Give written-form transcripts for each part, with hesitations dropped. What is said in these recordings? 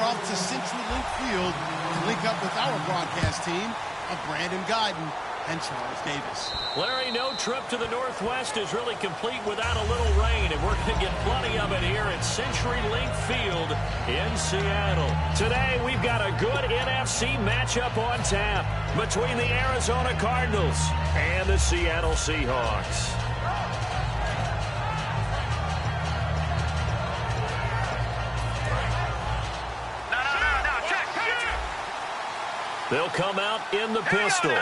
off to Century Link Field to link up with our broadcast team of Brandon Guyton and Charles Davis. Larry, no trip to the Northwest is really complete without a little rain, and we're going to get plenty of it here at Century Link Field in Seattle. Today, we've got a good NFC matchup on tap between the Arizona Cardinals and the Seattle Seahawks. They'll come out in the pistol.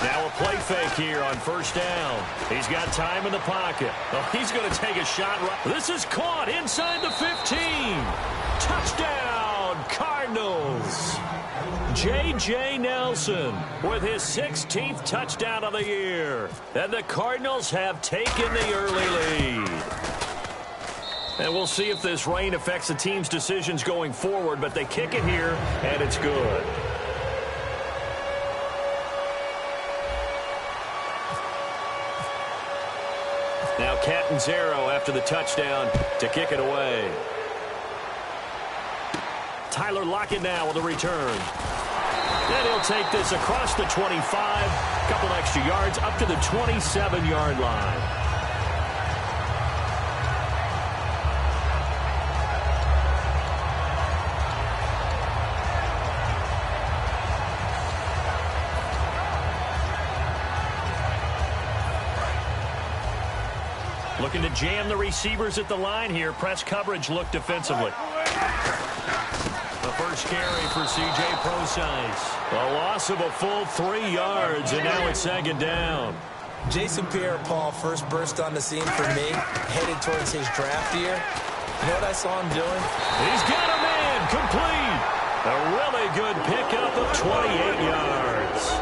Now a play fake here on first down. He's got time in the pocket. Oh, he's going to take a shot. This is caught inside the 15. Touchdown, Cardinals. J.J. Nelson with his 16th touchdown of the year. And the Cardinals have taken the early lead. And we'll see if this rain affects the team's decisions going forward, but they kick it here, and it's good. Now Catanzaro after the touchdown to kick it away. Tyler Lockett now with a return. And he'll take this across the 25, a couple extra yards up to the 27-yard line. Looking to jam the receivers at the line here. Press coverage look defensively. The first carry for C.J. Prosise. A loss of a full 3 yards, and now it's second down. Jason Pierre-Paul first burst on the scene for me, headed towards his draft year. You know what I saw him doing? He's got a man complete. A really good pickup of 28 yards.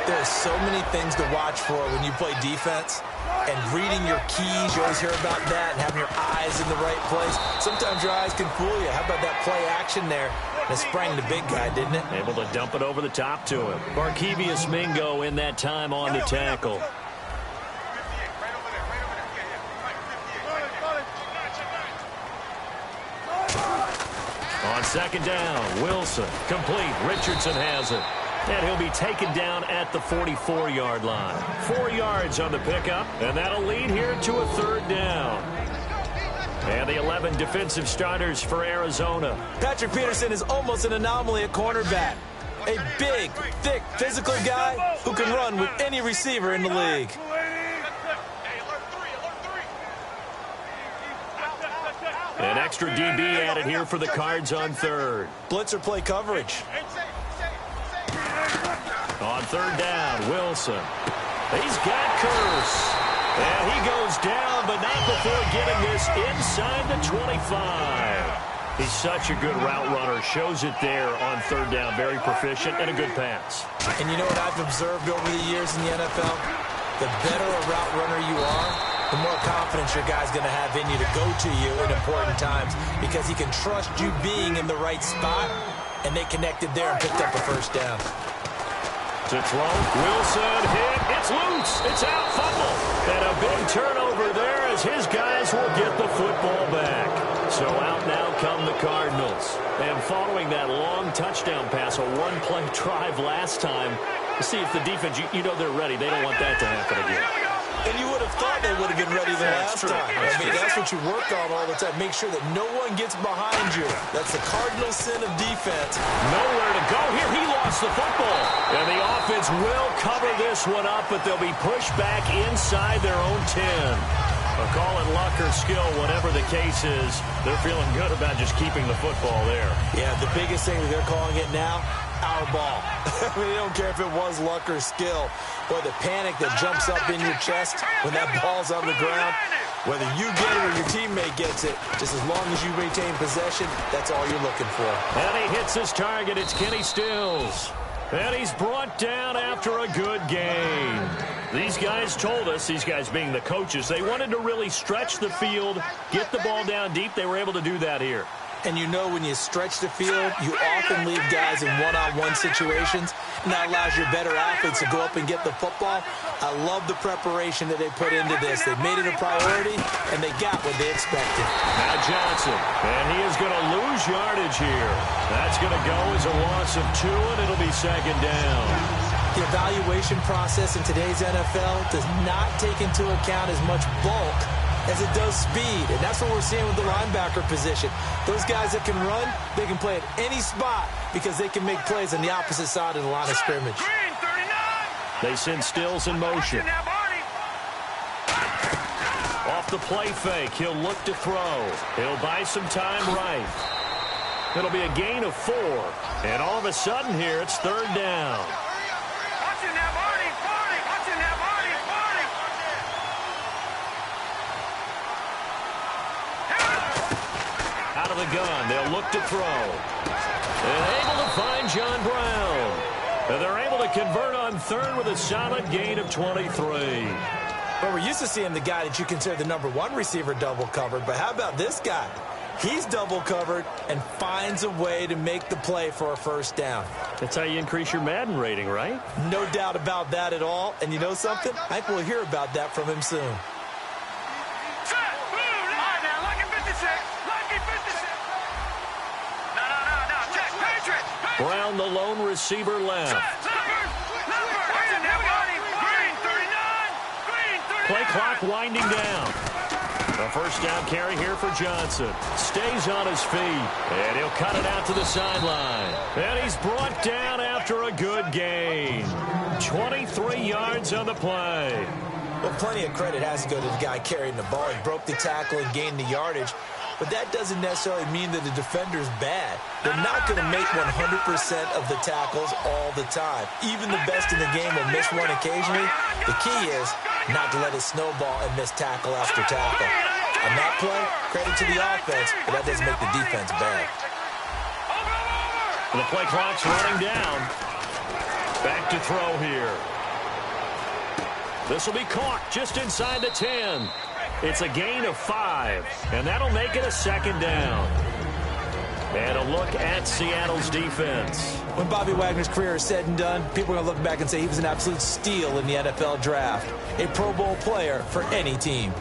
There's so many things to watch for when you play defense. And reading your keys, you always hear about that, and having your eyes in the right place. Sometimes your eyes can fool you. How about that play action there? And it sprang the big guy, didn't it? Able to dump it over the top to him. Barkevius Mingo in that time on the tackle. On second down, Wilson complete. Richardson has it. And he'll be taken down at the 44-yard line. 4 yards on the pickup, and that'll lead here to a third down. And the 11 defensive starters for Arizona. Patrick Peterson is almost an anomaly at cornerback. A big, thick, physical guy who can run with any receiver in the league. An extra DB added here for the Cards on third. Blitzer play coverage. On third down, Wilson. He's got Curse. And he goes down, but not before getting this inside the 25. He's such a good route runner. Shows it there on third down. Very proficient and a good pass. And you know what I've observed over the years in the NFL? The better a route runner you are, the more confidence your guy's going to have in you to go to you in important times because he can trust you being in the right spot, and they connected there and picked up a first down. To throw, Wilson hit, it's loose, it's out, fumble, and a big turnover there as his guys will get the football back. So out now come the Cardinals. And following that long touchdown pass, a one-play drive last time, to see if the defense, you know they're ready. They don't want that to happen again. And you would have thought they would have been ready the last time. I mean, that's what you work on all the time. Make sure that no one gets behind you. That's the cardinal sin of defense. Nowhere to go here. He lost the football. And the offense will cover this one up, but they'll be pushed back inside their own 10. A call it luck or skill, whatever the case is, they're feeling good about just keeping the football there. Yeah, the biggest thing that they're calling it now, our ball. I mean, they don't care if it was luck or skill. Boy, the panic that jumps up in your chest when that ball's on the ground, whether you get it or your teammate gets it, just as long as you retain possession, that's all you're looking for. And he hits his target. It's Kenny Stills. And he's brought down after a good game. These guys told us, these guys being the coaches, they wanted to really stretch the field, get the ball down deep. They were able to do that here. And you know when you stretch the field, you often leave guys in one-on-one situations, and that allows your better athletes to go up and get the football. I love the preparation that they put into this. They made it a priority, and they got what they expected. Now Johnson, and he is going to lose yardage here. That's going to go as a loss of 2, and it'll be second down. The evaluation process in today's NFL does not take into account as much bulk as it does speed, and that's what we're seeing with the linebacker position. Those guys that can run, they can play at any spot because they can make plays on the opposite side of the line of scrimmage. They send Stills in motion. Off the play fake, he'll look to throw. He'll buy some time right. It'll be a gain of 4, and all of a sudden here, it's third down. Out of the gun, they'll look to throw. And able to find John Brown. And they're able to convert on third with a solid gain of 23. Well, we're used to seeing the guy that you consider the #1 receiver double covered, but how about this guy? He's double covered and finds a way to make the play for a first down. That's how you increase your Madden rating, right? No doubt about that at all. And you know something? I think we'll hear about that from him soon. Brown, the lone receiver, left. Play clock winding down. A first down carry here for Johnson. Stays on his feet, and he'll cut it out to the sideline. And he's brought down after a good gain. 23 yards on the play. Well, plenty of credit has to go to the guy carrying the ball. He broke the tackle and gained the yardage. But that doesn't necessarily mean that the defender's bad. They're not going to make 100% of the tackles all the time. Even the best in the game will miss one occasionally. The key is not to let it snowball and miss tackle after tackle. On that play, credit to the offense, but that doesn't make the defense bad. The play clock's running down. Back to throw here. This will be caught just inside the 10. It's a gain of 5, and that'll make it a second down. And a look at Seattle's defense. When Bobby Wagner's career is said and done, people are going to look back and say he was an absolute steal in the NFL draft. A Pro Bowl player for any team.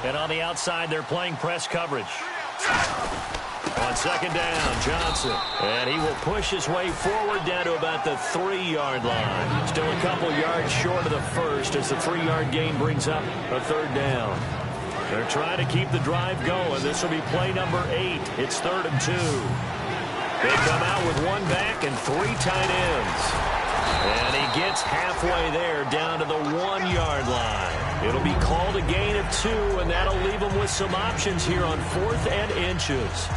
And on the outside, they're playing press coverage. On second down, Johnson. And he will push his way forward down to about the 3-yard line. Still a couple yards short of the first as the 3-yard gain brings up a third down. They're trying to keep the drive going. This will be play number 8. It's 3rd and 2. They come out with 1 back and 3 tight ends. And he gets halfway there down to the 1-yard line. It'll be called a gain of 2, and that'll leave them with some options here on 4th and inches.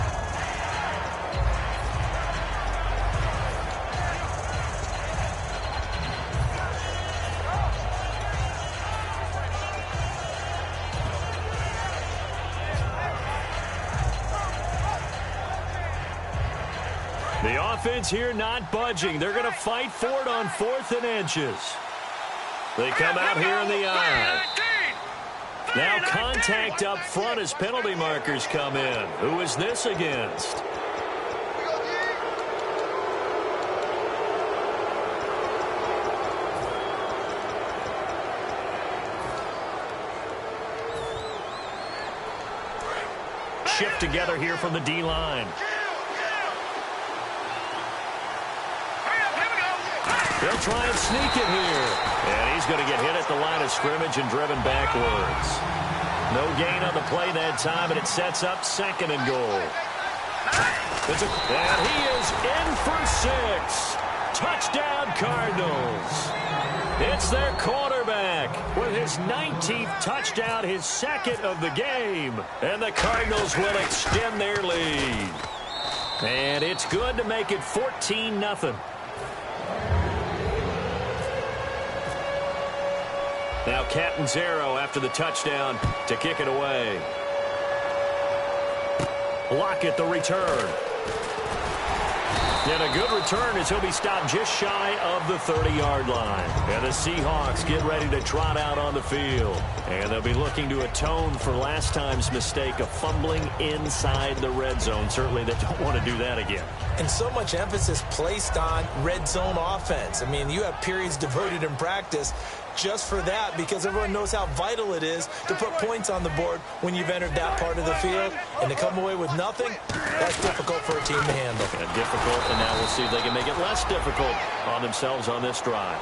The offense here not budging. They're going to fight for it on 4th and inches. They come out here in the eye. Now contact up front as penalty markers come in. Who is this against? Shift together here from the D-line. They'll try and sneak it here. And he's going to get hit at the line of scrimmage and driven backwards. No gain on the play that time, and it sets up 2nd and goal. And he is in for 6. Touchdown, Cardinals. It's their quarterback with his 19th touchdown, his 2nd of the game. And the Cardinals will extend their lead. And it's good to make it 14-0. Now Catanzaro after the touchdown to kick it away. Lockett the return. And a good return as he'll be stopped just shy of the 30-yard line. And the Seahawks get ready to trot out on the field. And they'll be looking to atone for last time's mistake of fumbling inside the red zone. Certainly they don't want to do that again. And so much emphasis placed on red zone offense. I mean, you have periods devoted in practice just for that because everyone knows how vital it is to put points on the board when you've entered that part of the field. And to come away with nothing, that's difficult for a team to handle. And difficult, and now we'll see if they can make it less difficult on themselves on this drive.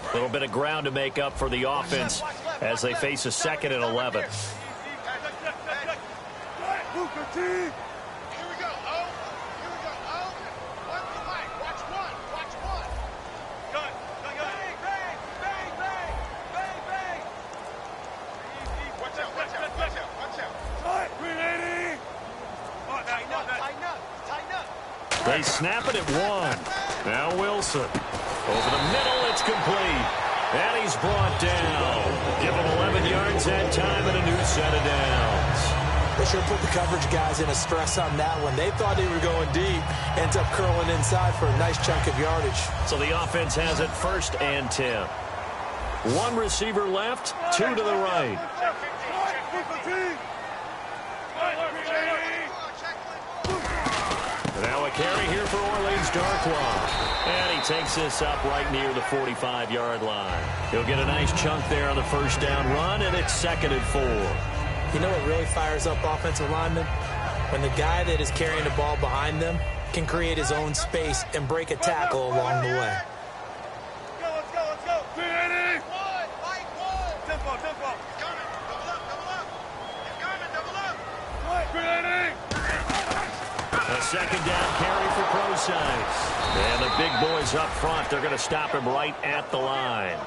A little bit of ground to make up for the offense as they face a 2nd and 11. Here we go, O. Here we go, O. One flag. Watch one. Watch one. Gun. Bang, bang, bang, bang, bang, bang. Watch out, watch out, watch out, watch out. 380. Tighten up, tighten up, tighten up. They snap it at 1. Now Wilson. Over the middle, it's complete. And he's brought down. Give him 11 yards that time and a new set of downs. They sure put the coverage guys in a stress on that one. They thought they were going deep. Ends up curling inside for a nice chunk of yardage. So the offense has it 1st and 10. One receiver left, 2 to the right. Now a carry here for Orleans Darkwa. And he takes this up right near the 45-yard line. He'll get a nice chunk there on the 1st down run, and it's 2nd and 4. You know what really fires up offensive linemen? When the guy that is carrying the ball behind them can create his own space and break a tackle along the way. Let's go, let's go. 380. Tempo, tempo. Coming. Double up, double up. He's coming, double up. 380. A 2nd down carry for Procise. And the big boys up front, they're going to stop him right at the line.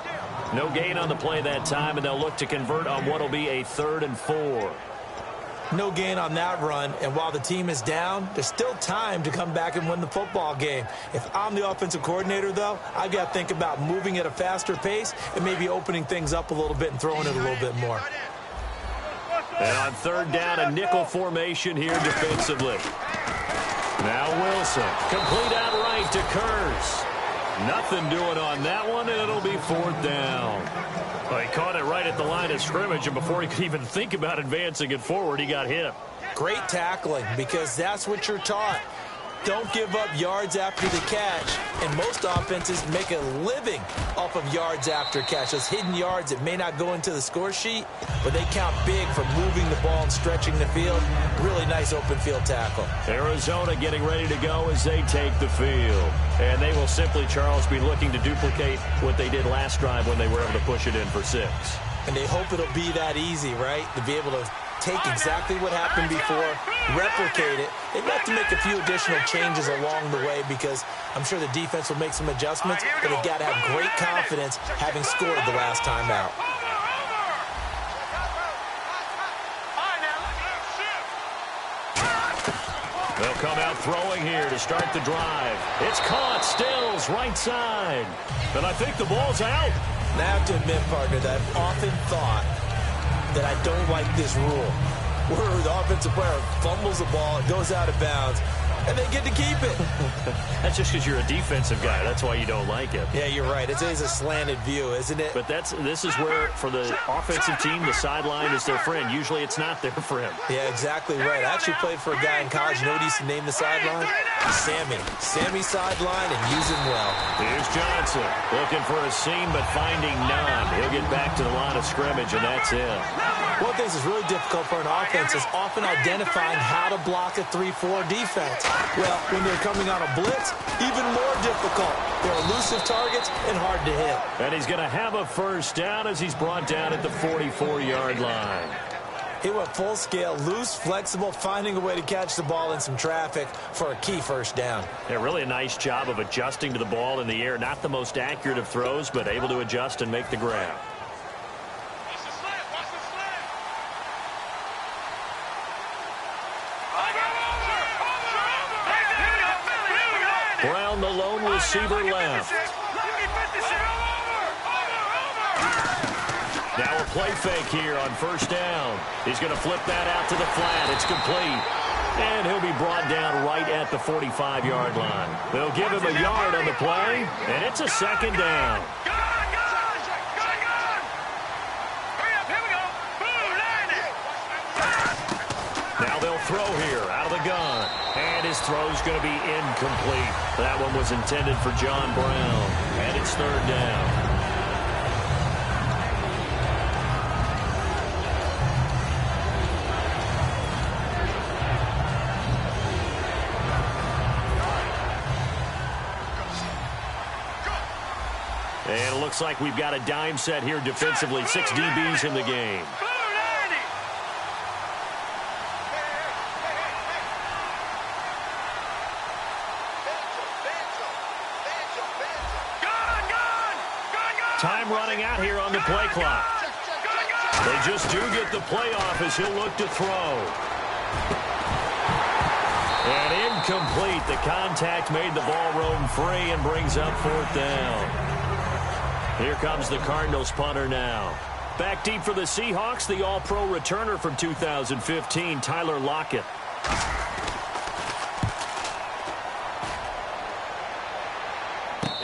No gain on the play that time, and they'll look to convert on what will be a 3rd and 4. No gain on that run, and while the team is down, there's still time to come back and win the football game. If I'm the offensive coordinator, though, I've got to think about moving at a faster pace and maybe opening things up a little bit and throwing it a little bit more. And on 3rd down, a nickel formation here defensively. Now Wilson, complete outright to Kurz. Nothing doing on that one, and it'll be 4th down. Well, he caught it right at the line of scrimmage, and before he could even think about advancing it forward, he got hit. Great tackling, because that's what you're taught. Don't give up yards after the catch, and most offenses make a living off of yards after catch. Those hidden yards that may not go into the score sheet, but they count big for moving the ball and stretching the field. Really nice open field tackle. Arizona getting ready to go as they take the field. And they will simply, Charles, be looking to duplicate what they did last drive when they were able to push it in for 6. And they hope it'll be that easy, right? To be able to take exactly what happened before, replicate it. They've got to make a few additional changes along the way because I'm sure the defense will make some adjustments, but they've got to have great confidence having scored the last time out. They'll come out throwing here to start the drive. It's caught, Stills, right side. And I think the ball's out. And I have to admit, partner, that I've often thought that I don't like this rule, where the offensive player fumbles the ball, it goes out of bounds, and they get to keep it. That's just because you're a defensive guy. That's why you don't like it. Yeah, you're right. It's a slanted view, isn't it? But this is where, for the offensive team, the sideline is their friend. Usually it's not there for him. Yeah, exactly right. I actually played for a guy in college. You know what he used to name the sideline? Sammy. Sammy sideline, and use him well. Here's Johnson looking for a seam, but finding none. He'll get back to the line of scrimmage, and that's it. One thing that's really difficult for an offense is often identifying how to block a 3-4 defense. Well, when they're coming on a blitz, even more difficult. They're elusive targets and hard to hit. And he's going to have a 1st down as he's brought down at the 44-yard line. He went full scale, loose, flexible, finding a way to catch the ball in some traffic for a key first down. Yeah, really a nice job of adjusting to the ball in the air. Not the most accurate of throws, but able to adjust and make the grab. Watch the slant. Watch the slant. Brown, the lone receiver, left. Now a play fake here on first down. He's going to flip that out to the flat. It's complete. And he'll be brought down right at the 45-yard line. They'll give him a yard on the play, and it's a second down. Now they'll throw here out of the gun. And his throw's going to be incomplete. That one was intended for John Brown. And it's third down. And it looks like we've got a dime set here defensively. 6 DBs in the game. Time running out here on the play clock. They just do get the play off as he'll look to throw. And incomplete. The contact made the ball roam free and brings up fourth down. Here comes the Cardinals punter now. Back deep for the Seahawks, the All-Pro returner from 2015, Tyler Lockett.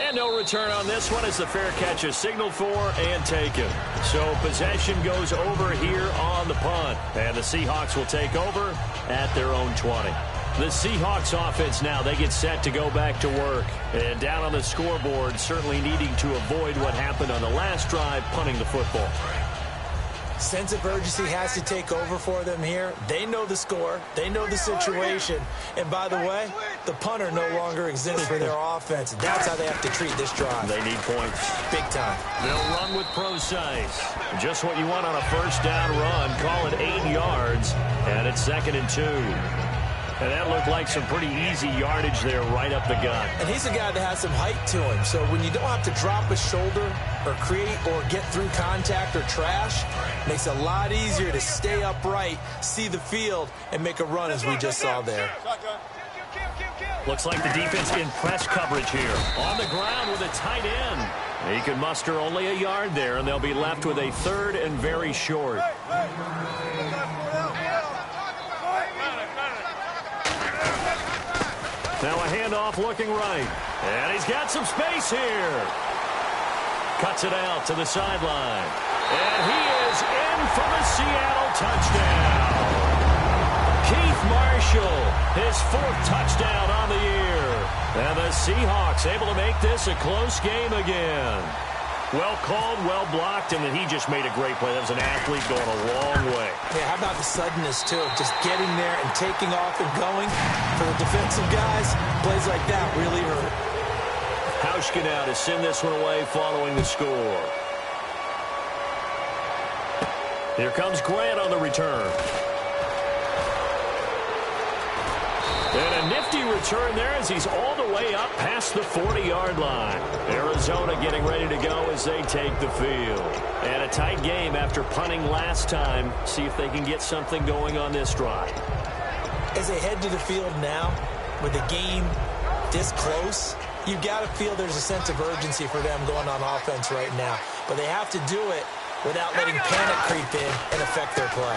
And no return on this one as the fair catch is signaled for and taken. So possession goes over here on the punt. And the Seahawks will take over at their own 20. The Seahawks offense now, they get set to go back to work. And down on the scoreboard, certainly needing to avoid what happened on the last drive, punting the football. Sense of urgency has to take over for them here. They know the score. They know the situation. And by the way, the punter no longer exists for their offense. That's how they have to treat this drive. They need points. Big time. They'll run with precise. Just what you want on a first down run. Call it 8 yards. And it's 2nd and 2. And that looked like some pretty easy yardage there right up the gut. And he's a guy that has some height to him. So when you don't have to drop a shoulder or create or get through contact or trash, makes it a lot easier to stay upright, see the field, and make a run as we just saw there. Looks like the defense in press coverage here. On the ground with a tight end. He can muster only a yard there, and they'll be left with a third and very short. Now a handoff looking right. And he's got some space here. Cuts it out to the sideline. And he is in for the Seattle touchdown. Keith Marshall, his 4th touchdown on the year. And the Seahawks able to make this a close game again. Well called, well blocked, and then he just made a great play. That was an athlete going a long way. Yeah, how about the suddenness, too? Just getting there and taking off and going. For the defensive guys, plays like that really hurt. Hauschka now to send this one away following the score. Here comes Grant on the return. And a nifty return there as he's all the way up past the 40-yard line. Arizona getting ready to go as they take the field. And a tight game after punting last time. See if they can get something going on this drive. As they head to the field now, with the game this close, you've got to feel there's a sense of urgency for them going on offense right now. But they have to do it without letting panic creep in and affect their play.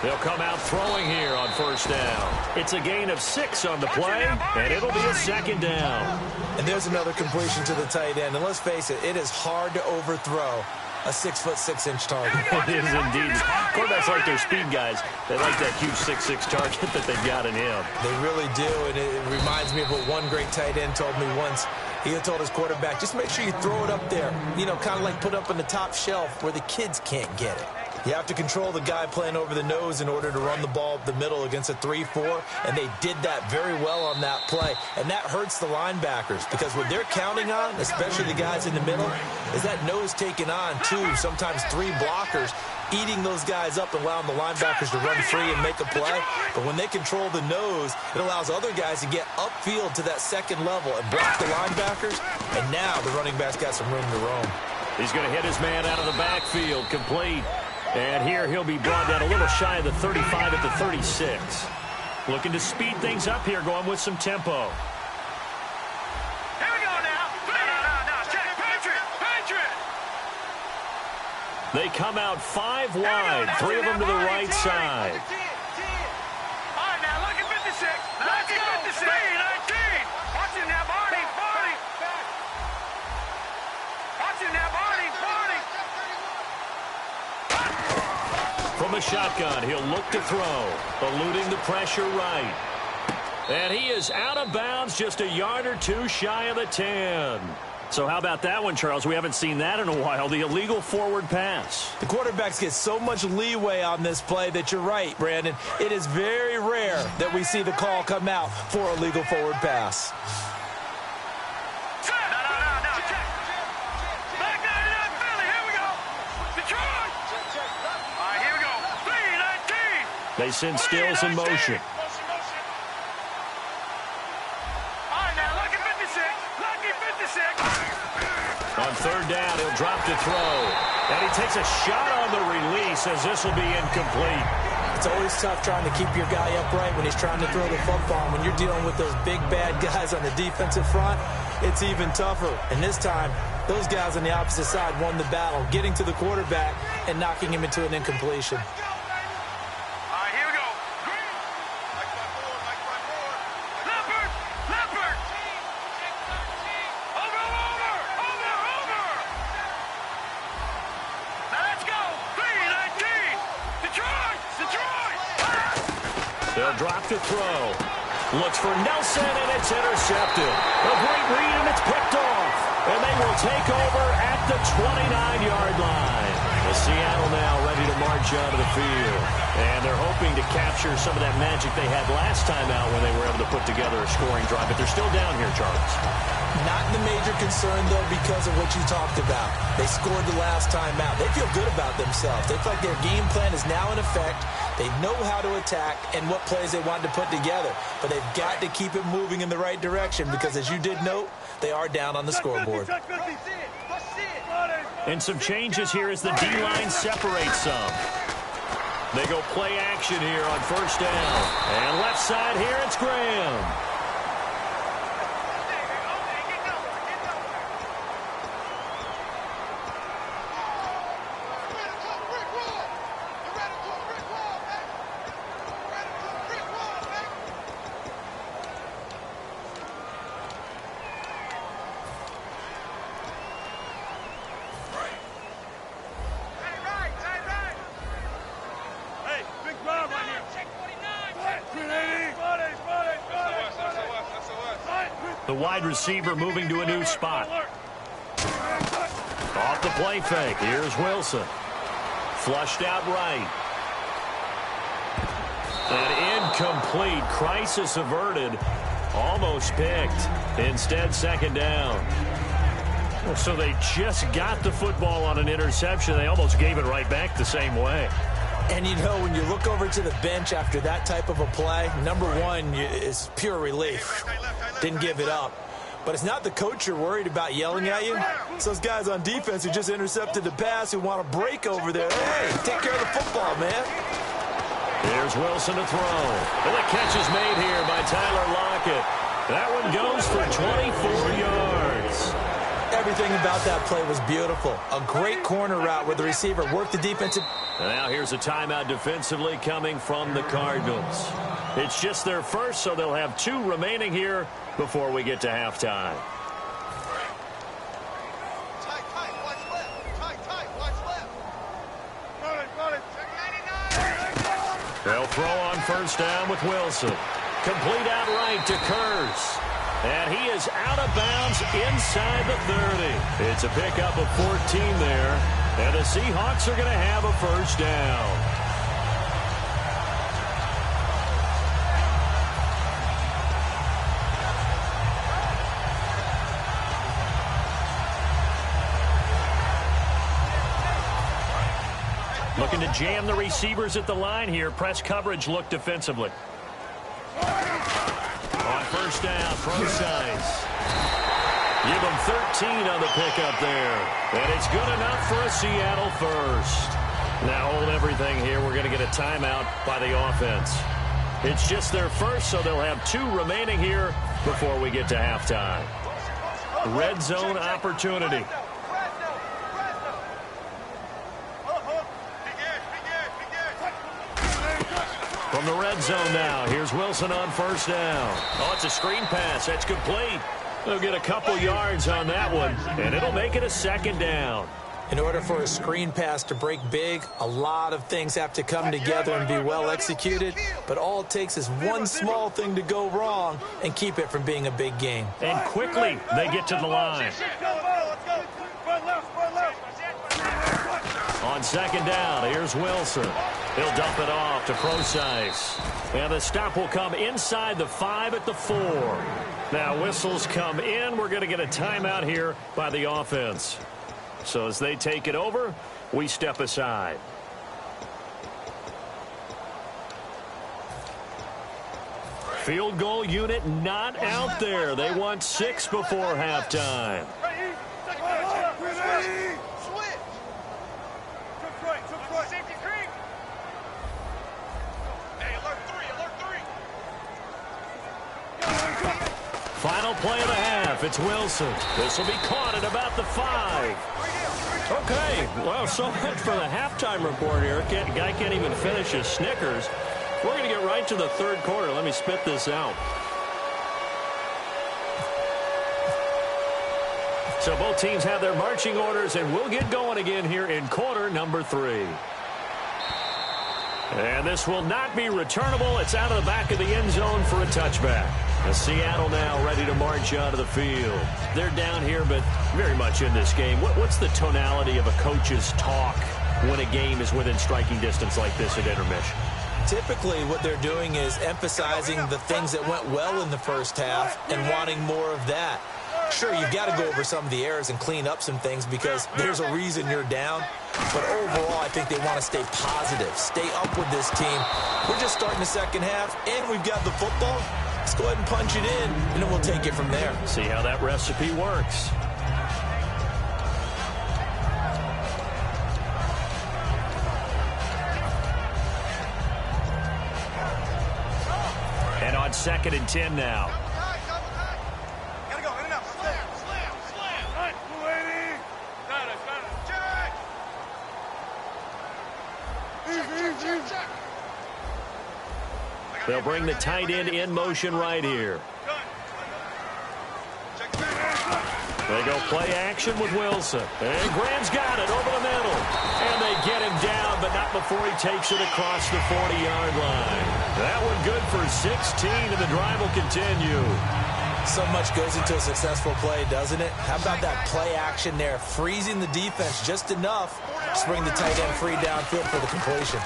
They'll come out throwing here on first down. It's a gain of 6 on the play, and it'll be a 2nd down. And there's another completion to the tight end. And let's face it, it is hard to overthrow a 6'6" target. It is indeed. Quarterbacks like their speed guys. They like that huge 6'6" target that they've got in him. They really do, and it reminds me of what one great tight end told me once. He had told his quarterback, just make sure you throw it up there. You know, kind of like put it up on the top shelf where the kids can't get it. You have to control the guy playing over the nose in order to run the ball up the middle against a 3-4, and they did that very well on that play. And that hurts the linebackers because what they're counting on, especially the guys in the middle, is that nose taking on 2, sometimes 3 blockers, eating those guys up and allowing the linebackers to run free and make a play. But when they control the nose, it allows other guys to get upfield to that second level and block the linebackers. And now the running back's got some room to roam. He's going to hit his man out of the backfield, complete. And here he'll be brought down a little shy of the 35 at the 36. Looking to speed things up here, going with some tempo. Here we go now. No. Check. Patriot. They come out 5 wide, 3 of them to the right side. All right, now look at 56. Look at 56. 19. Watch him now, Barney. Watch him now, Barney. From the shotgun, he'll look to throw, eluding the pressure right. And he is out of bounds, just a yard or 2 shy of the 10. So how about that one, Charles? We haven't seen that in a while, the illegal forward pass. The quarterbacks get so much leeway on this play that you're right, Brandon. It is very rare that we see the call come out for a legal forward pass. They send Stills in motion. All right, now look at 56. Lucky 56. On third down, he'll drop to throw. And he takes a shot on the release as this will be incomplete. It's always tough trying to keep your guy upright when he's trying to throw the football. When you're dealing with those big, bad guys on the defensive front, it's even tougher. And this time, those guys on the opposite side won the battle, getting to the quarterback and knocking him into an incompletion. They'll drop to throw. Looks for Nelson, and it's intercepted. A great read, and it's picked off. And they will take over at the 29-yard line. The Seattle now ready to march out of the field. And they're hoping to capture some of that magic they had last time out when they were able to put together a scoring drive. But they're still down here, Charles. Not the major concern, though, because of what you talked about. They scored the last time out. They feel good about themselves. They feel like their game plan is now in effect. They know how to attack and what plays they want to put together. But they've got to keep it moving in the right direction because, as you did note, they are down on the scoreboard. And some changes here as the D-line separates some. They go play action here on first down. And left side here, it's Graham. The wide receiver moving to a new spot. Off the play fake. Here's Wilson. Flushed out right. An incomplete. Crisis averted. Almost picked. Instead, second down. So they just got the football on an interception. They almost gave it right back the same way. And, you know, when you look over to the bench after that type of a play, number one is pure relief. Didn't give it up. But it's not the coach you're worried about yelling at you. It's those guys on defense who just intercepted the pass who want to break over there. Hey, take care of the football, man. Here's Wilson to throw. And the catch is made here by Tyler Lockett. That one goes for 24 yards. Everything about that play was beautiful. A great corner route where the receiver worked the defensive. And now here's a timeout defensively coming from the Cardinals. It's just their first, so they'll have 2 remaining here before we get to halftime. They'll throw on first down with Wilson. Complete out right to Kurz. And he is out of bounds inside the 30. It's a pickup of 14 there. And the Seahawks are going to have a first down. Looking to jam the receivers at the line here. Press coverage look defensively. On first down, Procise. Give them 13 on the pickup there. And it's good enough for a Seattle first. Now hold everything here. We're going to get a timeout by the offense. It's just their first, so they'll have 2 remaining here before we get to halftime. Red zone opportunity. From the red zone now, here's Wilson on first down. Oh, it's a screen pass. That's complete. They'll get a couple yards on that one, and it'll make it a second down. In order for a screen pass to break big, a lot of things have to come together and be well executed, but all it takes is one small thing to go wrong and keep it from being a big game. And quickly, they get to the line. On second down, here's Wilson. He'll dump it off to Procise. And the stop will come inside the 5 at the 4. Now whistles come in. We're going to get a timeout here by the offense. So as they take it over, we step aside. Field goal unit not out there. They want 6 before halftime. Final play of the half. It's Wilson. This will be caught at about the 5. Okay, well, so much for the halftime report here. Guy can't even finish his Snickers. We're going to get right to the third quarter. Let me spit this out. So both teams have their marching orders, and we'll get going again here in quarter number 3. And this will not be returnable. It's out of the back of the end zone for a touchback. Seattle now ready to march out of the field. They're down here, but very much in this game. What's the tonality of a coach's talk when a game is within striking distance like this at intermission? Typically, what they're doing is emphasizing the things that went well in the first half and wanting more of that. Sure, you've got to go over some of the errors and clean up some things because there's a reason you're down. But overall, I think they want to stay positive, stay up with this team. We're just starting the second half, and we've got the football. Let's go ahead and punch it in, and then we'll take it from there. See how that recipe works. And on 2nd and 10 now. They'll bring the tight end in motion right here. They go play action with Wilson. And Graham's got it over the middle. And they get him down, but not before he takes it across the 40-yard line. That one good for 16, and the drive will continue. So much goes into a successful play, doesn't it? How about that play action there, freezing the defense just enough to bring the tight end free downfield for the completion.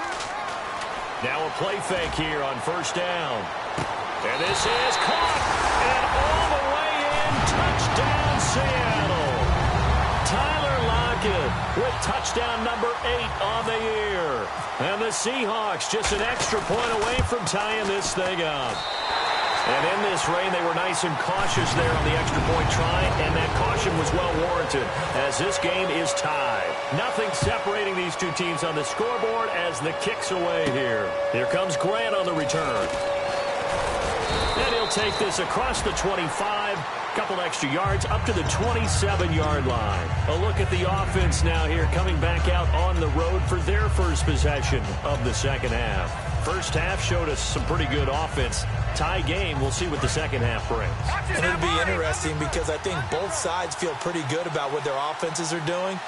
Now a play fake here on first down. And this is caught. And all the way in. Touchdown, Seattle. Tyler Lockett with touchdown number 8 on the year. And the Seahawks just an extra point away from tying this thing up. And in this rain, they were nice and cautious there on the extra point try, and that caution was well warranted as this game is tied. Nothing separating these two teams on the scoreboard as the kick's away here. Here comes Grant on the return. And he'll take this across the 25, couple extra yards up to the 27-yard line. A look at the offense now here coming back out on the road for their first possession of the second half. First half showed us some pretty good offense. Tie game, we'll see what the second half brings. And it'll be interesting because I think both sides feel pretty good about what their offenses are doing.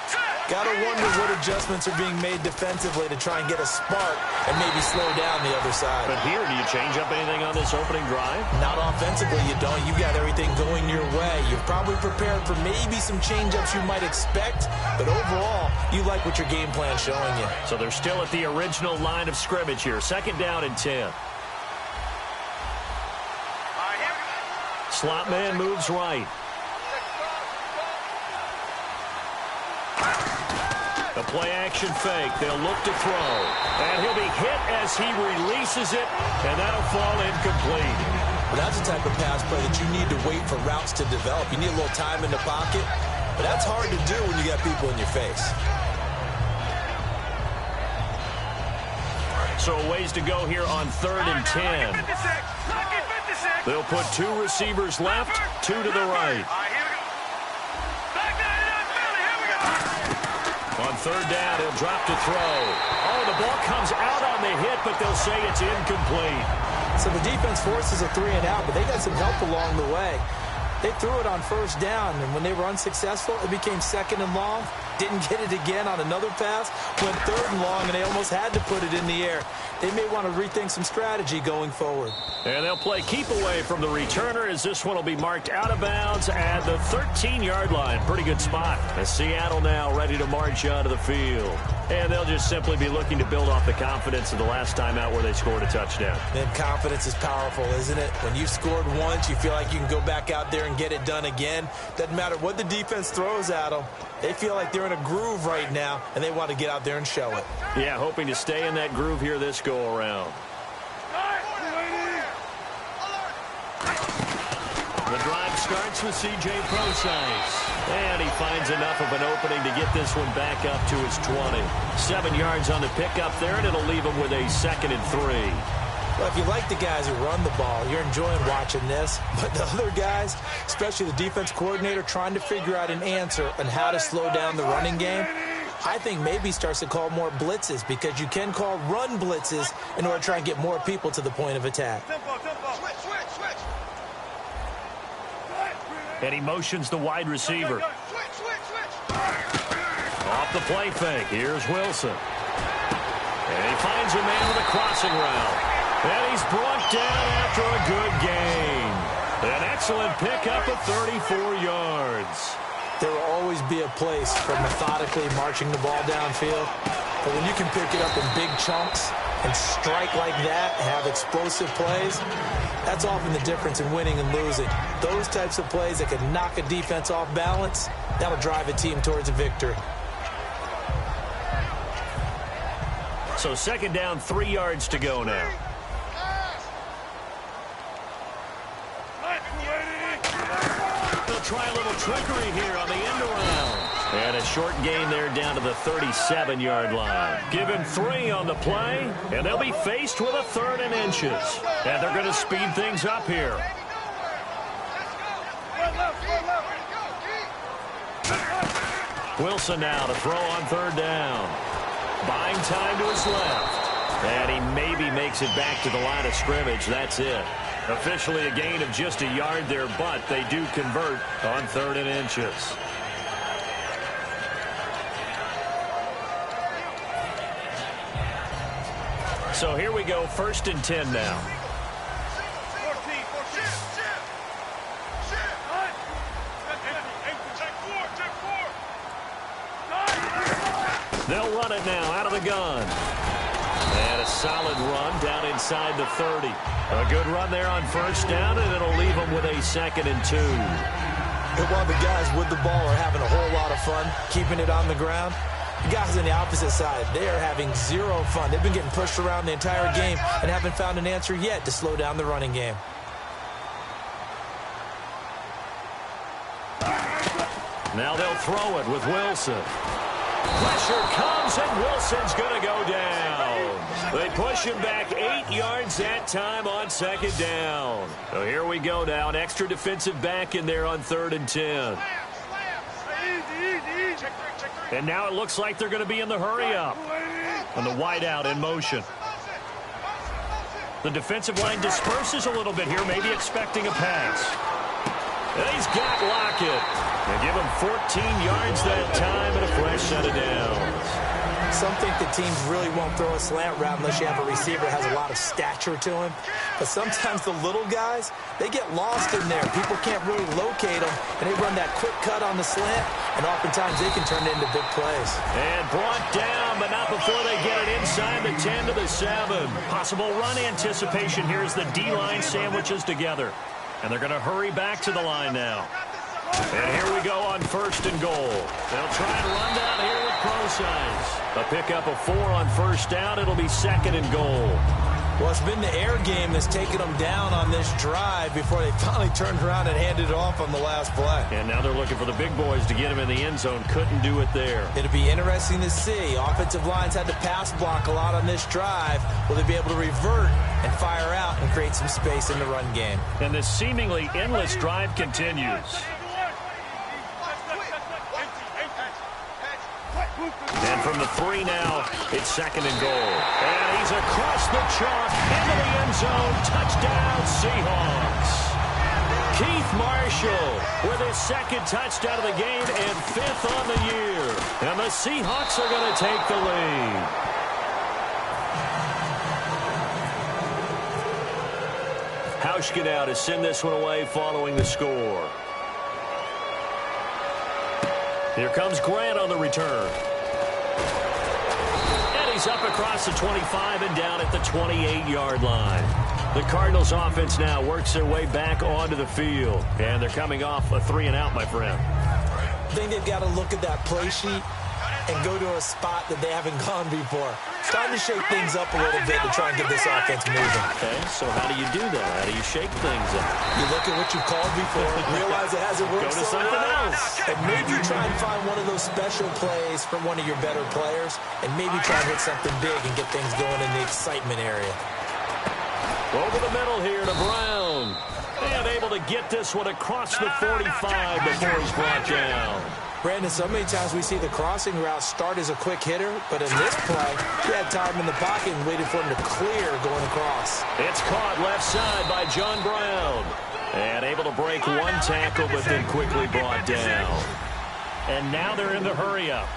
Gotta wonder what adjustments are being made defensively to try and get a spark and maybe slow down the other side. But here, do you change up anything on this opening drive? Not offensively, you don't. You've got everything going your way. You've probably prepared for maybe some change-ups you might expect, but overall, you like what your game plan's showing you. So they're still at the original line of scrimmage here. 2nd down and 10. Slot man moves right. The play-action fake. They'll look to throw. And he'll be hit as he releases it, and that'll fall incomplete. Well, that's the type of pass play that you need to wait for routes to develop. You need a little time in the pocket, but that's hard to do when you got people in your face. So a ways to go here on 3rd and 10. They'll put 2 receivers left, 2 to the right. On 3rd down, he'll drop to throw. Oh, the ball comes out on the hit, but they'll say it's incomplete. So the defense forces a 3-and-out, but they got some help along the way. They threw it on 1st down, and when they were unsuccessful, it became 2nd and long. Didn't get it again on another pass. Went 3rd and long, and they almost had to put it in the air. They may want to rethink some strategy going forward. And they'll play keep away from the returner as this one will be marked out of bounds at the 13-yard line. Pretty good spot. As Seattle now ready to march onto the field. And they'll just simply be looking to build off the confidence of the last time out where they scored a touchdown. Man, confidence is powerful, isn't it? When you've scored once, you feel like you can go back out there and get it done again. Doesn't matter what the defense throws at them. They feel like they're in a groove right now, and they want to get out there and show it. Yeah, hoping to stay in that groove here this go-around. The drive starts with C.J. Prosise. And he finds enough of an opening to get this one back up to his 20. 7 yards on the pickup there, and it'll leave him with a 2nd and 3. Well, if you like the guys who run the ball, you're enjoying watching this. But the other guys, especially the defense coordinator, trying to figure out an answer on how to slow down the running game, I think maybe starts to call more blitzes, because you can call run blitzes in order to try and get more people to the point of attack. And he motions the wide receiver. Off the play fake. Here's Wilson. And he finds a man with a crossing route. And he's brought down after a good gain. An excellent pickup of 34 yards. There will always be a place for methodically marching the ball downfield. But when you can pick it up in big chunks and strike like that, have explosive plays, that's often the difference in winning and losing. Those types of plays that can knock a defense off balance, that'll drive a team towards a victory. So 2nd down, 3 yards to go now. They'll try a little trickery here on the end around. And a short gain there down to the 37-yard line. Give him 3 on the play, and they'll be faced with a 3rd and inches. And they're going to speed things up here. Wilson now to throw on 3rd down. Buying time to his left. And he maybe makes it back to the line of scrimmage. That's it. Officially a gain of just a yard there, but they do convert on 3rd and inches. So here we go, 1st and 10 now. They'll run it now out of the gun. And a solid run down inside the 30. A good run there on 1st down, and it'll leave them with a 2nd and 2. And while the guys with the ball are having a whole lot of fun keeping it on the ground, the guys on the opposite side, they are having zero fun. They've been getting pushed around the entire game and haven't found an answer yet to slow down the running game. Now they'll throw it with Wilson. Pressure comes, and Wilson's going to go down. They push him back 8 yards that time on 2nd down. So here we go now. An extra defensive back in there on 3rd and 10. And now it looks like they're going to be in the hurry-up. And the wideout in motion. The defensive line disperses a little bit here, maybe expecting a pass. And he's got Lockett. And give him 14 yards that time and a fresh set of downs. Some think the teams really won't throw a slant route unless you have a receiver that has a lot of stature to him. But sometimes the little guys, they get lost in there. People can't really locate them, and they run that quick cut on the slant, and oftentimes they can turn it into big plays. And brought down, but not before they get it inside the 10 to the 7. Possible run anticipation here as the D-line sandwiches together. And they're going to hurry back to the line now. And here we go on 1st and goal. They'll try and run down here with pro size. A pickup of 4 on 1st down. It'll be 2nd and goal. Well, it's been the air game that's taken them down on this drive before they finally turned around and handed it off on the last play. And now they're looking for the big boys to get him in the end zone. Couldn't do it there. It'll be interesting to see. Offensive lines had to pass block a lot on this drive. Will they be able to revert and fire out and create some space in the run game? And this seemingly endless drive continues. And from the 3 now, it's 2nd and goal. And he's across the chalk into the end zone. Touchdown, Seahawks. Keith Marshall with his 2nd touchdown of the game and 5th on the year. And the Seahawks are going to take the lead. Hauschka to send this one away following the score. Here comes Grant on the return. And he's up across the 25 and down at the 28-yard line. The Cardinals offense now works their way back onto the field. And they're coming off a 3-and-out, my friend. I think they've got to look at that play sheet and go to a spot that they haven't gone before. It's time to shake things up a little bit to try and get this offense moving. Okay, so how do you do that? How do you shake things up? You look at what you've called before, realize it hasn't worked. Go to something else. And maybe try and find one of those special plays from one of your better players, and maybe try and hit something big and get things going in the excitement area. Over the middle here to Brown. And able to get this one across the 45 before he's brought down. Brandon, so many times we see the crossing route start as a quick hitter, but in this play, he had time in the pocket and waited for him to clear going across. It's caught left side by John Brown. And able to break one tackle, but then quickly brought down. And now they're in the hurry-up.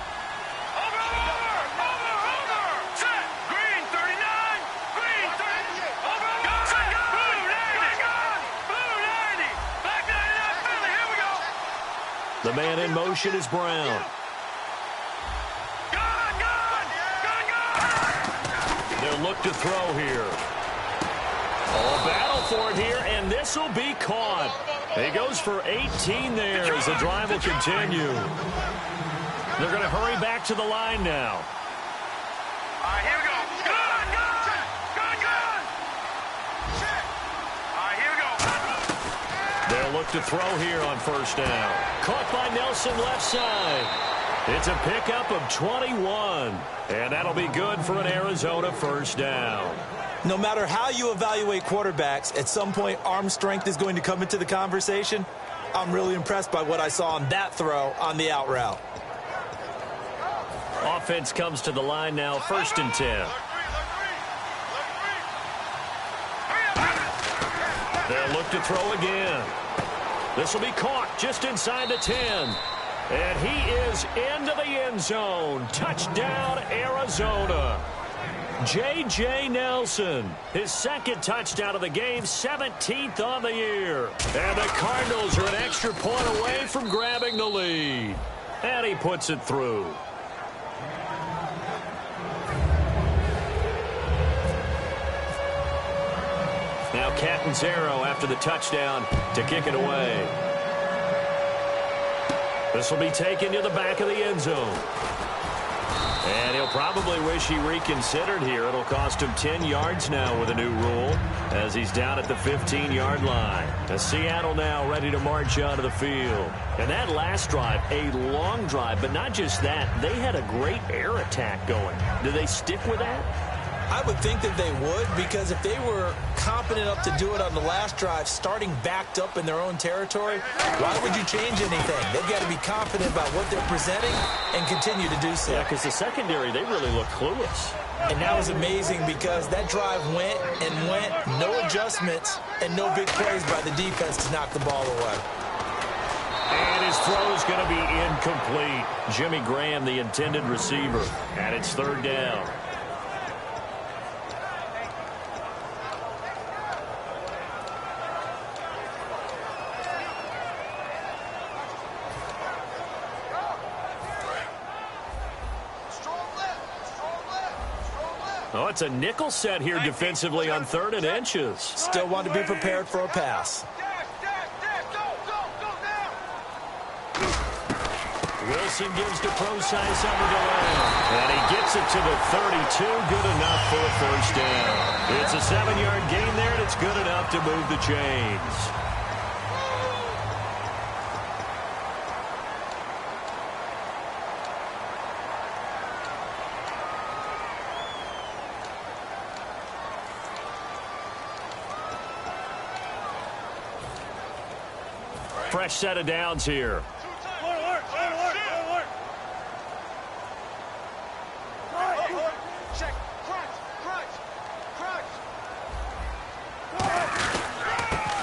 The man in motion is Brown. They'll look to throw here. Oh, battle for it here, and this will be caught. He goes for 18 there as the drive will continue. They're going to hurry back to the line now. All right, here we go. Good. All right, here we go. They'll look to throw here on 1st down. Caught by Nelson left side. It's a pickup of 21. And that'll be good for an Arizona 1st down. No matter how you evaluate quarterbacks, at some point arm strength is going to come into the conversation. I'm really impressed by what I saw on that throw on the out route. Offense comes to the line now, 1st and 10. They'll look to throw again. This will be caught just inside the 10. And he is into the end zone. Touchdown, Arizona. J.J. Nelson, his 2nd touchdown of the game, 17th on the year. And the Cardinals are an extra point away from grabbing the lead. And he puts it through. Now Catanzaro after the touchdown to kick it away. This will be taken to the back of the end zone. And he'll probably wish he reconsidered here. It'll cost him 10 yards now with a new rule as he's down at the 15-yard line. As Seattle now ready to march onto the field. And that last drive, a long drive, but not just that. They had a great air attack going. Do they stick with that? I would think that they would, because if they were competent enough to do it on the last drive, starting backed up in their own territory, why would you change anything? They've got to be confident about what they're presenting and continue to do so. Yeah, because the secondary, they really look clueless. And that was amazing because that drive went and went, no adjustments, and no big plays by the defense to knock the ball away. And his throw is going to be incomplete. Jimmy Graham, the intended receiver. And it's third down. Oh, it's a nickel set here defensively on 3rd and inches. Still want to be prepared for a pass. Wilson gives to Procise on the delay. And he gets it to the 32. Good enough for a first down. It's a 7-yard gain there, and it's good enough to move the chains. Fresh set of downs here.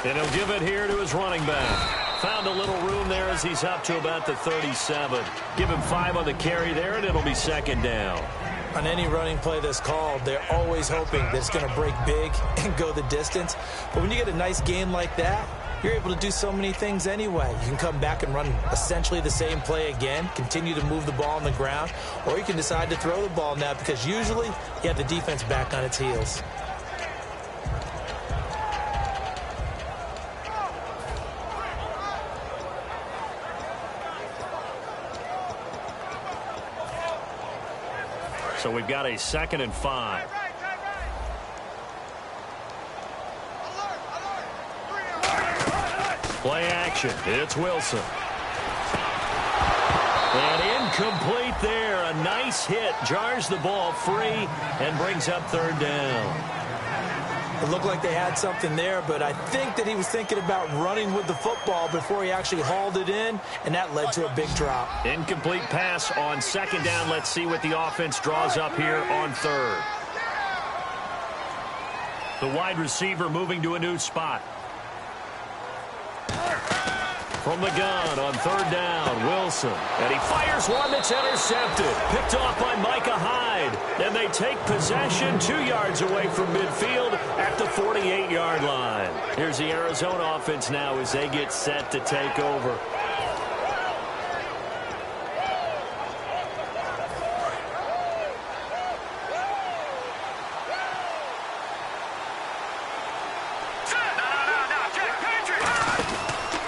And he'll give it here to his running back. Found a little room there as he's up to about the 37. Give him 5 on the carry there, and it'll be second down. On any running play that's called, they're always hoping that it's going to break big and go the distance. But when you get a nice gain like that, you're able to do so many things anyway. You can come back and run essentially the same play again, continue to move the ball on the ground, or you can decide to throw the ball now because usually you have the defense back on its heels. So we've got a 2nd and 5. Play action. It's Wilson. And incomplete there. A nice hit. Jars the ball free and brings up 3rd down. It looked like they had something there, but I think that he was thinking about running with the football before he actually hauled it in, and that led to a big drop. Incomplete pass on 2nd down. Let's see what the offense draws up here on 3rd. The wide receiver moving to a new spot. From the gun on 3rd down, Wilson. And he fires one that's intercepted. Picked off by Micah Hyde. And they take possession 2 yards away from midfield at the 48-yard line. Here's the Arizona offense now as they get set to take over.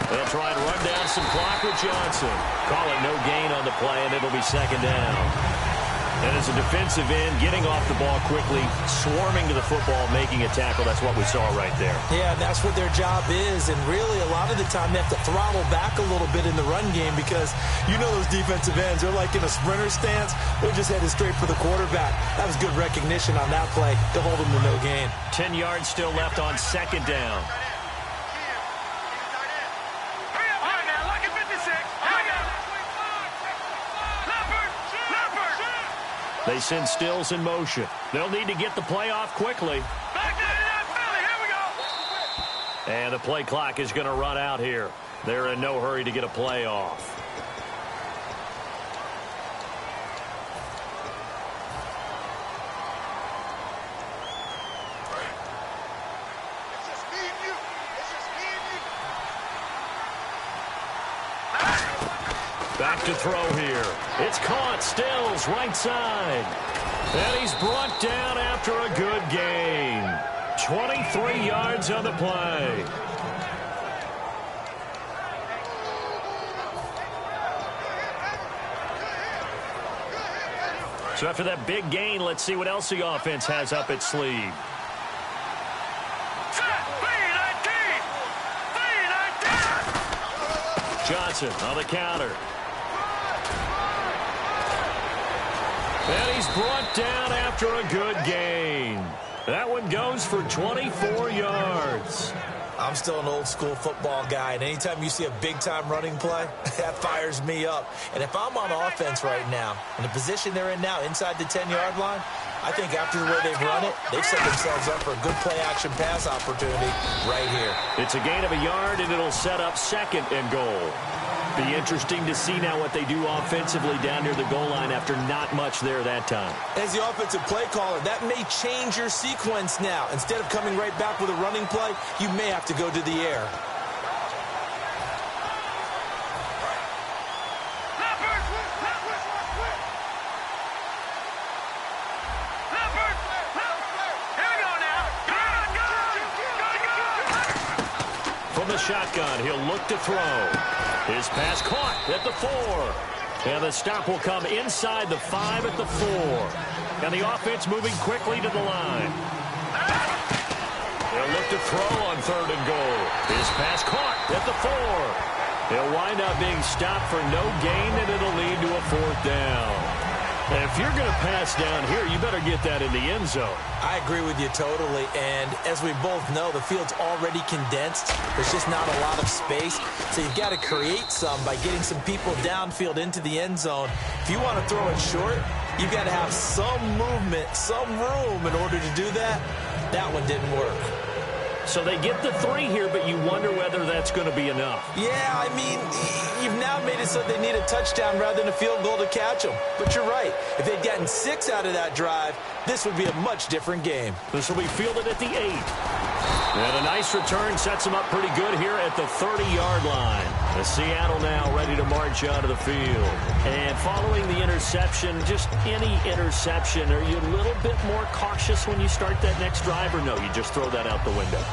They'll try and run down some clock with Johnson. Call it no gain on the play, and it'll be 2nd down. And as a defensive end, getting off the ball quickly, swarming to the football, making a tackle, that's what we saw right there. Yeah, that's what their job is, and really a lot of the time they have to throttle back a little bit in the run game because you know those defensive ends, they're like in a sprinter stance. They're just headed straight for the quarterback. That was good recognition on that play to hold them to no gain. 10 yards still left on 2nd down. They send Stills in motion. They'll need to get the play off quickly. And the play clock is going to run out here. They're in no hurry to get a play off. Back to throw here. It's caught. Stills right side. And he's brought down after a good gain. 23 yards on the play. So after that big gain, let's see what else the offense has up its sleeve. Johnson on the counter. And he's brought down after a good gain. That one goes for 24 yards. I'm still an old-school football guy, and anytime you see a big-time running play, that fires me up. And if I'm on offense right now, in the position they're in now, inside the 10-yard line, I think after the way they've run it, they've set themselves up for a good play-action pass opportunity right here. It's a gain of a yard, and it'll set up 2nd and goal. Be interesting to see now what they do offensively down near the goal line after not much there that time. As the offensive play caller, that may change your sequence now. Instead of coming right back with a running play, you may have to go to the air. From the shotgun, he'll look to throw. His pass caught at the 4. And the stop will come inside the 5 at the 4. And the offense moving quickly to the line. He'll look to throw on 3rd and goal. His pass caught at the 4. He'll wind up being stopped for no gain, and it'll lead to a 4th down. And if you're going to pass down here, you better get that in the end zone. I agree with you totally, and as we both know, the field's already condensed. There's just not a lot of space, so you've got to create some by getting some people downfield into the end zone. If you want to throw it short, you've got to have some movement, some room in order to do that. That one didn't work. So they get the 3 here, but you wonder whether that's going to be enough. Yeah, I mean, you've now made it so they need a touchdown rather than a field goal to catch them. But you're right. If they'd gotten 6 out of that drive, this would be a much different game. This will be fielded at the 8. And a nice return sets them up pretty good here at the 30-yard line. The Seattle now ready to march out of the field. And following the interception, just any interception, are you a little bit more cautious when you start that next drive, or no, you just throw that out the window?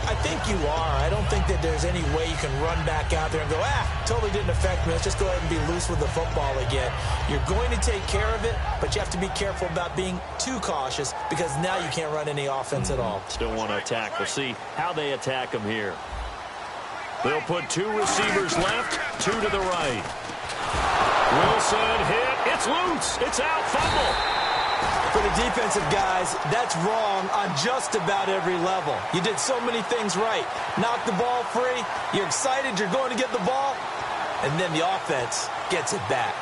I think you are. I don't think that there's any way you can run back out there and go, totally didn't affect me. Let's just go ahead and be loose with the football again. You're going to take care of it, but you have to be careful about being too cautious because now you can't run any offense at all. Still want to attack. We'll see how they attack them here. They'll put 2 receivers left, 2 to the right. Wilson hit. It's loose. It's out. Fumble. For the defensive guys, that's wrong on just about every level. You did so many things right. Knock the ball free. You're excited. You're going to get the ball. And then the offense gets it back.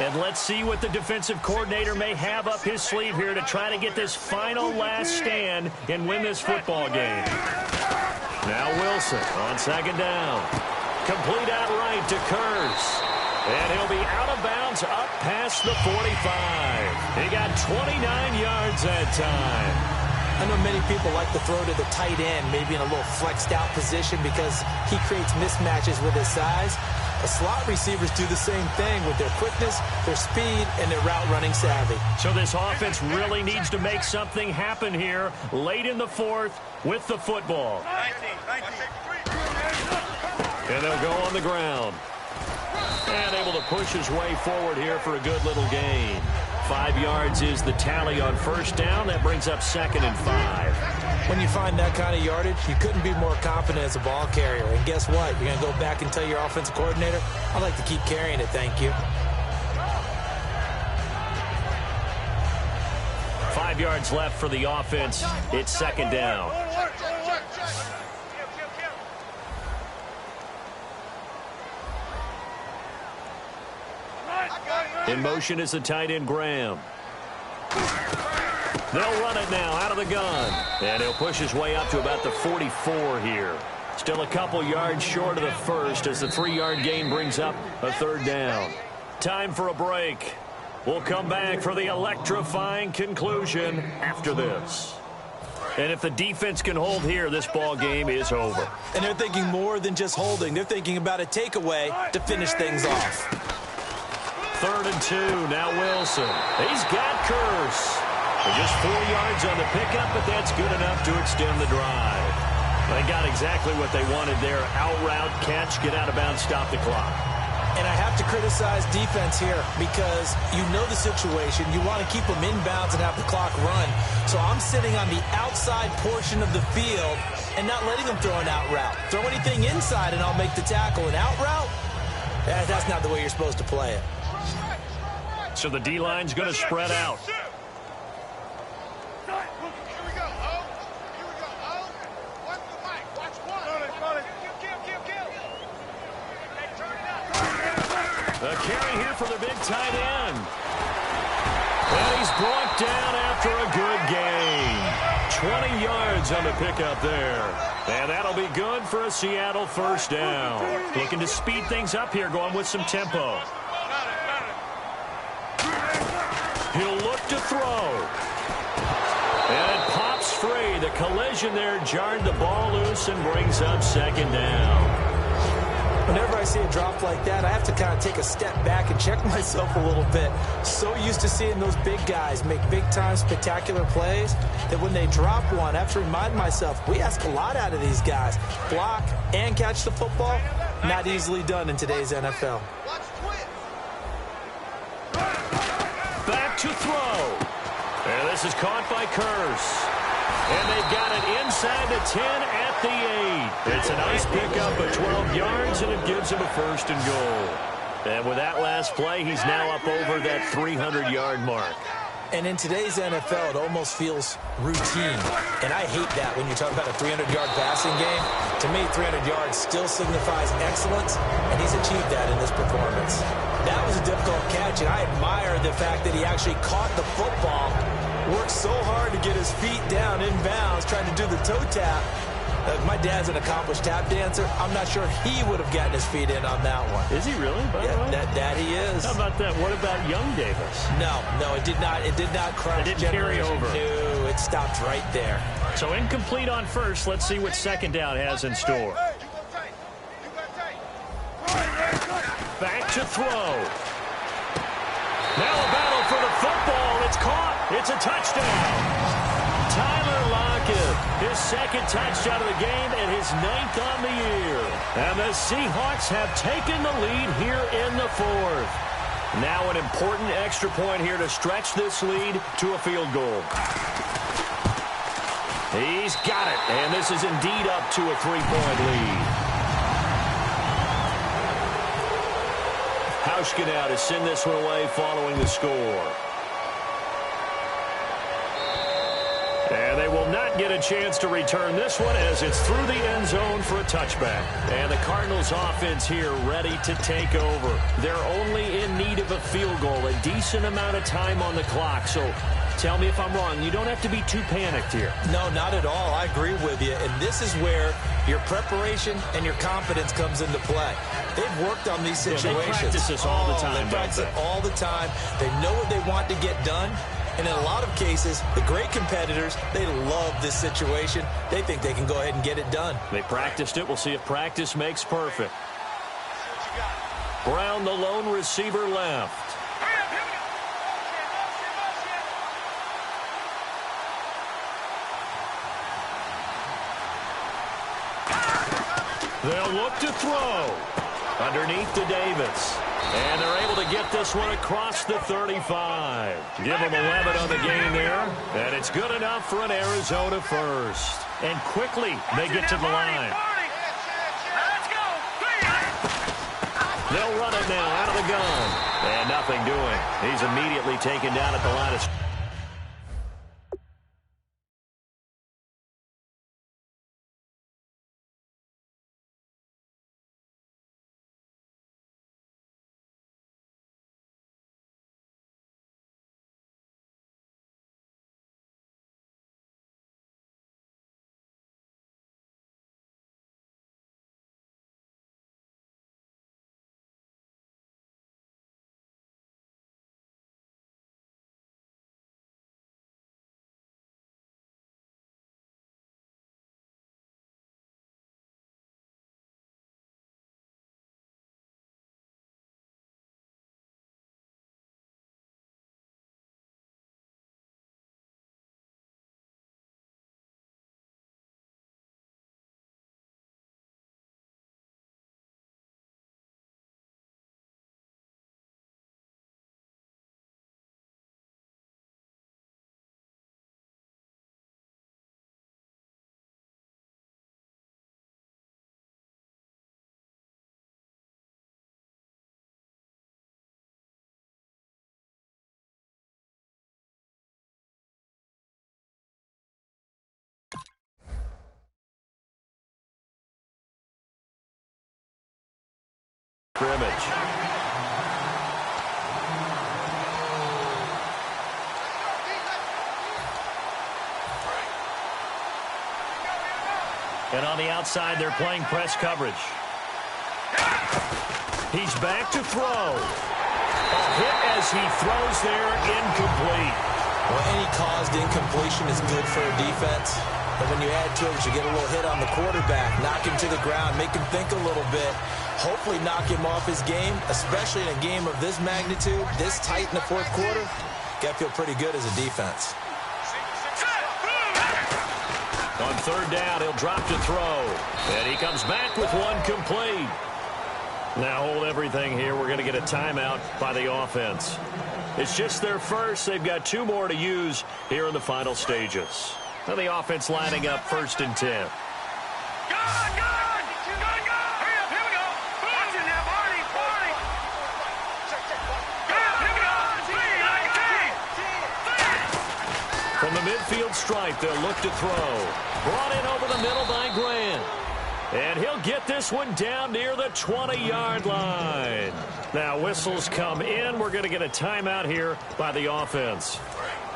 And let's see what the defensive coordinator may have up his sleeve here to try to get this final last stand and win this football game. Now Wilson on 2nd down. Complete out right to Kurz. And he'll be out of bounds up past the 45. He got 29 yards that time. I know many people like to throw to the tight end, maybe in a little flexed out position because he creates mismatches with his size. The slot receivers do the same thing with their quickness, their speed, and their route running savvy. So this offense really needs to make something happen here late in the 4th with the football. And they'll go on the ground. And able to push his way forward here for a good little gain. 5 yards is the tally on 1st down. That brings up 2nd and 5. When you find that kind of yardage, you couldn't be more confident as a ball carrier. And guess what? You're going to go back and tell your offensive coordinator, I'd like to keep carrying it, thank you. 5 yards left for the offense. It's 2nd down. In motion is the tight end, Graham. They'll run it now out of the gun. And he'll push his way up to about the 44 here. Still a couple yards short of the 1st as the 3-yard gain brings up a 3rd down. Time for a break. We'll come back for the electrifying conclusion after this. And if the defense can hold here, this ball game is over. And they're thinking more than just holding. They're thinking about a takeaway to finish things off. 3rd and 2. Now Wilson. He's got Kurz. Just 4 yards on the pickup, but that's good enough to extend the drive. They got exactly what they wanted there. Out route, catch, get out of bounds, stop the clock. And I have to criticize defense here because you know the situation. You want to keep them inbounds and have the clock run. So I'm sitting on the outside portion of the field and not letting them throw an out route. Throw anything inside and I'll make the tackle. An out route? That's not the way you're supposed to play it. So the D-line's going to spread out. A carry here for the big tight end. And he's brought down after a good gain. 20 yards on the pickup there. And that'll be good for a Seattle first down. Looking to speed things up here, going with some tempo. He'll look to throw. And it pops free. The collision there jarred the ball loose and brings up second down. Whenever I see a drop like that, I have to kind of take a step back and check myself a little bit. So used to seeing those big guys make big-time spectacular plays that when they drop one, I have to remind myself, we ask a lot out of these guys. Block and catch the football, not easily done in today's NFL. Back to throw. And this is caught by Curse. And they've got it inside the 10 at the 8. It's a nice pickup of 12 yards, and it gives him a first and goal. And with that last play, he's now up over that 300-yard mark. And in today's NFL, it almost feels routine. And I hate that when you talk about a 300-yard passing game. To me, 300 yards still signifies excellence, and he's achieved that in this performance. That was a difficult catch, and I admire the fact that he actually caught the football, worked so hard to get his feet down in bounds, trying to do the toe tap. My dad's an accomplished tap dancer. I'm not sure he would have gotten his feet in on that one. Is he really? That he is. How about that? What about young Davis? No, it did not. It did not cross. It didn't carry over. No, it stopped right there. So incomplete on first. Let's see what second down has in store. Back to throw. Now a battle for the football. It's caught. It's a touchdown. Tyler Lockett, his second touchdown of the game and his 9th on the year. And the Seahawks have taken the lead here in the 4th. Now an important extra point here to stretch this lead to a field goal. He's got it, and this is indeed up to a 3-point lead. Hauschka now to send this one away following the score. And they will not get a chance to return this one as it's through the end zone for a touchback. And the Cardinals offense here ready to take over. They're only in need of a field goal, a decent amount of time on the clock. So tell me if I'm wrong. You don't have to be too panicked here. No, not at all. I agree with you. And this is where your preparation and your confidence comes into play. They've worked on these situations. They practice this all the time. They practice it all the time. They know what they want to get done. And in a lot of cases, the great competitors, they love this situation. They think they can go ahead and get it done. They practiced it. We'll see if practice makes perfect. Brown, the lone receiver, left. They'll look to throw. Underneath to Davis. And they're able to get this one across the 35. Give them 11 on the game there. And it's good enough for an Arizona first. And quickly they get to the line. They'll run it now out of the gun. And nothing doing. He's immediately taken down at the line of scrimmage. And on the outside, they're playing press coverage. He's back to throw. A hit as he throws there, incomplete. Well, any caused incompletion is good for a defense. But when you add to it, you get a little hit on the quarterback, knock him to the ground, make him think a little bit, hopefully knock him off his game, especially in a game of this magnitude, this tight in the fourth quarter. Got to feel pretty good as a defense. On third down, he'll drop to throw. And he comes back with one complete. Now hold everything here. We're going to get a timeout by the offense. It's just their first. They've got 2 more to use here in the final stages. Now the offense lining up 1st and 10. From the midfield stripe, they'll look to throw. Brought in over the middle by Grant. And he'll get this one down near the 20-yard line. Now whistles come in. We're going to get a timeout here by the offense.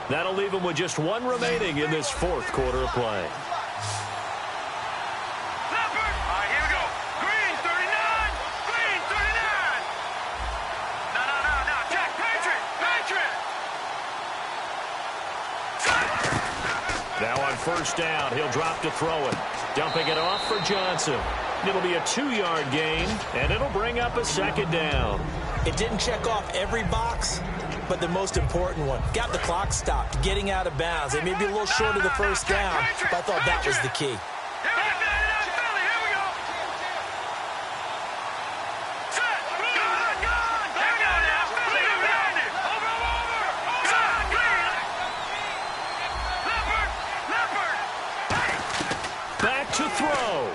That'll leave them with just 1 remaining in this 4th quarter of play. Now on first down, he'll drop to throw it. Dumping it off for Johnson. It'll be a 2-yard gain, and it'll bring up a 2nd down. It didn't check off every box, but the most important one. Got the clock stopped, getting out of bounds. They may be a little short of the first down, but I thought that was the key. To throw.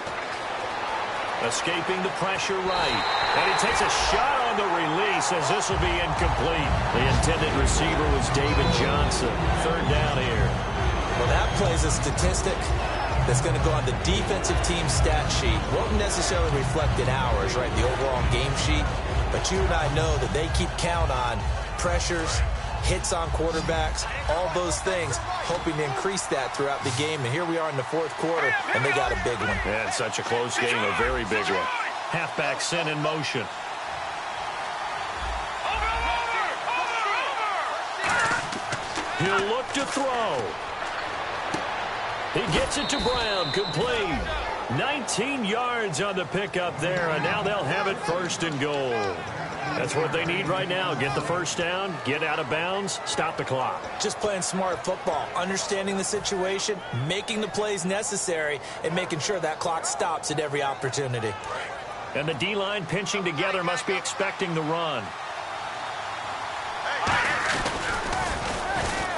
Escaping the pressure right. And he takes a shot on the release as this will be incomplete. The intended receiver was David Johnson. 3rd down here. Well, that plays a statistic that's going to go on the defensive team stat sheet. Won't necessarily reflect in ours, right, the overall game sheet. But you and I know that they keep count on pressures, hits on quarterbacks, all those things, hoping to increase that throughout the game. And here we are in the 4th quarter, and they got a big one. And such a close game, a very big one. Halfback sent in motion. He'll look to throw. He gets it to Brown, complete. 19 yards on the pickup there, and now they'll have it 1st and goal. That's what they need right now. Get the first down, get out of bounds, stop the clock. Just playing smart football, understanding the situation, making the plays necessary, and making sure that clock stops at every opportunity. And the D-line pinching together must be expecting the run.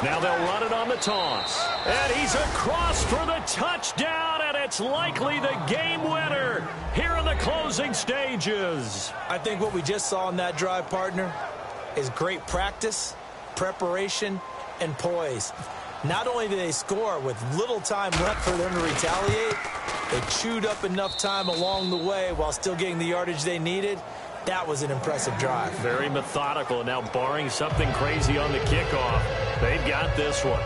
Now they'll run it on the toss. And he's across for the touchdown, and it's likely the game winner here in the closing stages. I think what we just saw in that drive, partner, is great practice, preparation, and poise. Not only did they score with little time left for them to retaliate, they chewed up enough time along the way while still getting the yardage they needed. That was an impressive drive. Very methodical. Now, barring something crazy on the kickoff, they've got this one.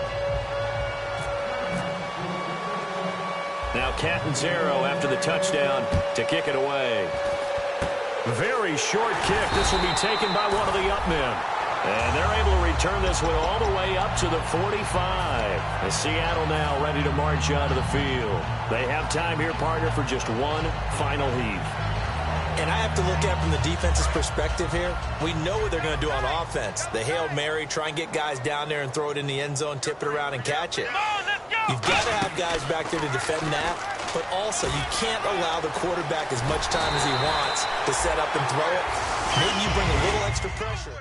Now Catanzaro after the touchdown to kick it away. Very short kick. This will be taken by one of the up men. And they're able to return this one all the way up to the 45. And Seattle now ready to march onto the field. They have time here, partner, for just one final heave. And I have to look at it from the defense's perspective here. We know what they're going to do on offense. The Hail Mary, try and get guys down there and throw it in the end zone, tip it around and catch it. You've got to have guys back there to defend that, but also you can't allow the quarterback as much time as he wants to set up and throw it. Maybe you bring a little extra pressure.